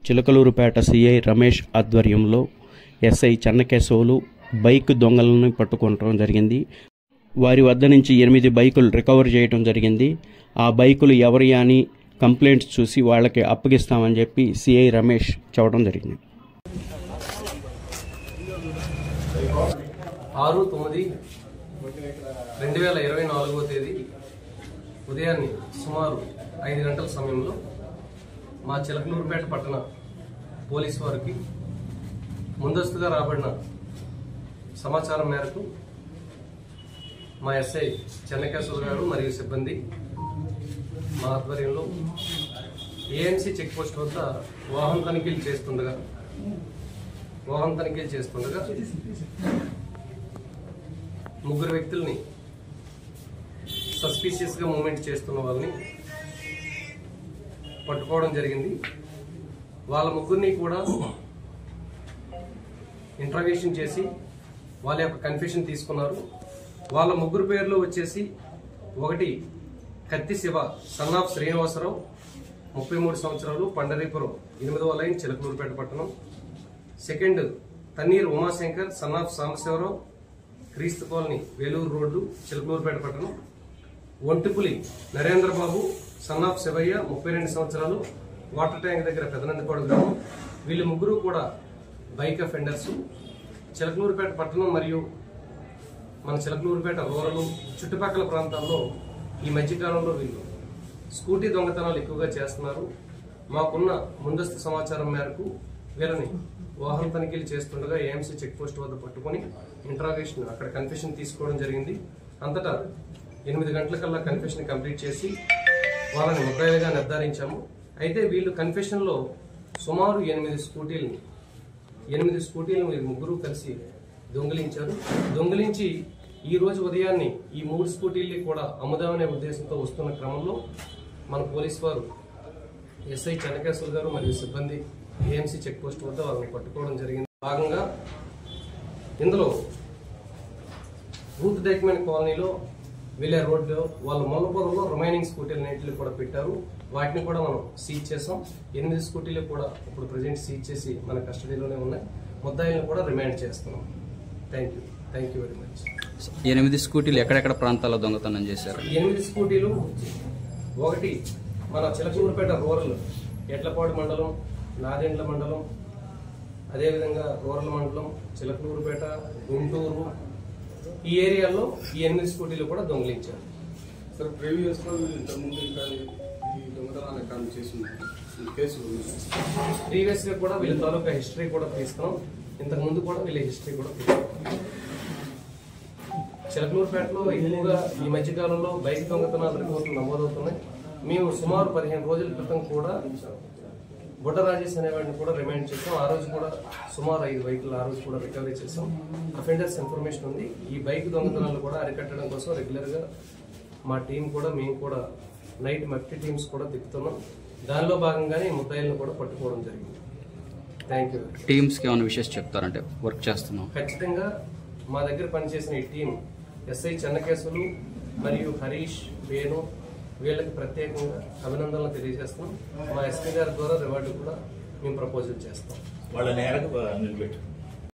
Chilakaluripet CI Ramesh ఆధ్వర్యంలో SI Chennakesavulu bike దొంగలను పట్టుకోవడం జరిగింది. వారి వద్ద నుంచి 8 బైకులు రికవర్ చేయడం జరిగింది. ఆ బైకులు ఎవరి అని కంప్లైంట్స్ చూసి వాళ్ళకి అప్పగిస్తామని చెప్పి సిఐ రమేష్ చెప్పడం జరిగింది. 6/9/2024 ఉదయాన్నే సుమారు 5 గంటల సమయంలో మా చిలకలూరుపేట పట్టణ పోలీసు వారికి ముందస్తుగా రాబడిన సమాచారం మేరకు మా ఎస్ఐ చెన్నకేశవులు గారు మరియు సిబ్బంది మా ఆధ్వర్యంలో ఏఎంసీ చెక్ పోస్ట్ వద్ద వాహన తనిఖీలు చేస్తుండగా ముగ్గురు వ్యక్తుల్ని సస్పీషియస్గా మూవ్మెంట్ చేస్తున్న వాళ్ళని పట్టుకోవడం జరిగింది. వాళ్ళ ముగ్గురిని కూడా ఇంట్రాగేషన్ చేసి వాళ్ళ యొక్క కన్ఫెషన్ తీసుకున్నారు. వాళ్ళ ముగ్గురు పేర్లు వచ్చేసి ఒకటి కత్తి శివ సన్ ఆఫ్ శ్రీనివాసరావు 33 సంవత్సరాలు, పండరీపురం 8వ లైన్ చిలకలూరుపేట పట్టణం. Second Thanneeru Umashankar son of Sambasivarao Kreestu colony Veluru road Chilakaluripet పట్టణం. ఒంటిపులి నరేంద్రబాబు సన్ ఆఫ్ శివయ్య 32 సంవత్సరాలు, వాటర్ ట్యాంక్ దగ్గర పెదనందిపాడు గ్రామం. వీళ్ళు ముగ్గురు కూడా బైక్ అఫెండర్స్. చిలకలూరుపేట పట్టణం మరియు మన చిలకలూరుపేట రూరల్ చుట్టుపక్కల ప్రాంతాల్లో ఈ మధ్యకాలంలో వీళ్ళు స్కూటీ దొంగతనాలు ఎక్కువగా చేస్తున్నారు. మాకున్న ముందస్తు సమాచారం మేరకు వీళ్ళని వాహన తనిఖీలు చేస్తుండగా ఏఎంసీ చెక్ పోస్ట్ వద్ద పట్టుకుని ఇంట్రాగేషన్ అక్కడ కన్ఫెషన్ తీసుకోవడం జరిగింది. అంతటా 8 గంటలకల్లా కన్ఫెషన్ కంప్లీట్ చేసి వాళ్ళని ముద్దాయిలుగా నిర్ధారించాము. అయితే వీళ్ళు కన్ఫెషన్లో సుమారు 8 స్కూటీలను వీరు ముగ్గురు కలిసి దొంగిలించారు. దొంగిలించి ఈ రోజు ఉదయాన్నే ఈ 3 స్కూటీల్ని కూడా అమ్ముదామనే ఉద్దేశంతో వస్తున్న క్రమంలో మన పోలీసు వారు ఎస్ఐ చెన్నకేశవులు గారు మరియు సిబ్బంది ఏఎంసీ చెక్ పోస్ట్ వద్ద వాళ్ళని పట్టుకోవడం జరిగింది. భాగంగా ఇందులో రూత్ డైక్మెన్ కాలనీలో వెళ్ళే రోడ్లో వాళ్ళ మొల్లపొదల్లో రిమైనింగ్ స్కూటీలన్నింటినీ కూడా పెట్టారు. వాటిని కూడా మనం సీజ్ చేసాం. 8 స్కూటీలు కూడా ఇప్పుడు ప్రజెంట్ సీజ్ చేసి మన కస్టడీలోనే ఉన్నాయి. ముద్దాయిలను కూడా రిమాండ్ చేస్తున్నాం. Thank you very much. 8 స్కూటీలు ఎక్కడెక్కడ ప్రాంతాల్లో దొంగతనం చేశారు? 8 స్కూటీలు ఒకటి మన చిలకలూరుపేట రూరల్ ఎడ్లపాడు మండలం, నాదెండ్ల మండలం, అదేవిధంగా రూరల్ మండలం, చిలకలూరుపేట, గుంటూరు ఈ ఏరియాలో ఈ 8 స్కూటీలు కూడా దొంగిలించారు. సార్ ప్రీవియస్ గా ఇంతకుముందు ఇంకా ఈ దొంగతనాన్ని చేసిన కేసులు ప్రీవియస్ గా కూడా వీళ్ళ తాలూకా హిస్టరీ కూడా తీసుకున్నాం. ఇంతకు ముందు కూడా వీళ్ళ హిస్టరీ కూడా తీసుకున్నాం. చిలకలూరుపేటలో ఎక్కువగా ఈ మధ్యకాలంలో బైక్ దొంగతనాల రిపోర్టులు నమోదవుతున్నాయి. మేము సుమారు 15 రోజుల క్రితం కూడా బుడ్డ రాజేష్ అనేవాడిని కూడా రిమాండ్ చేసాం. ఆ రోజు కూడా సుమారు 5 బైకులు ఆ రోజు కూడా రికవరీ చేసాం. అఫెండర్స్ ఇన్ఫర్మేషన్ ఉంది. ఈ బైక్ దొంగతనాలు కూడా అరికట్టడం కోసం రెగ్యులర్గా మా టీం కూడా మేము కూడా నైట్ మల్టీ టీమ్స్ కూడా తిప్పుతున్నాం. దానిలో భాగంగానే ముద్దాయిలను కూడా పట్టుకోవడం జరిగింది. Thank you. టీమ్స్కి ఏమైనా విషయం చెప్తారంటే వర్క్ చేస్తున్నాం. ఖచ్చితంగా మా దగ్గర పనిచేసిన ఈ టీం ఎస్ఐ చెన్నకేశవులు మరియు హరీష్, వేణు వీళ్ళకి ప్రత్యేకంగా అభినందనలు తెలియజేస్తున్నాం. మా ఎస్పీ గారి ద్వారా రివార్డు కూడా మేము ప్రపోజల్ చేస్తాం. వాళ్ళ నేరకు నిలబెట్టు.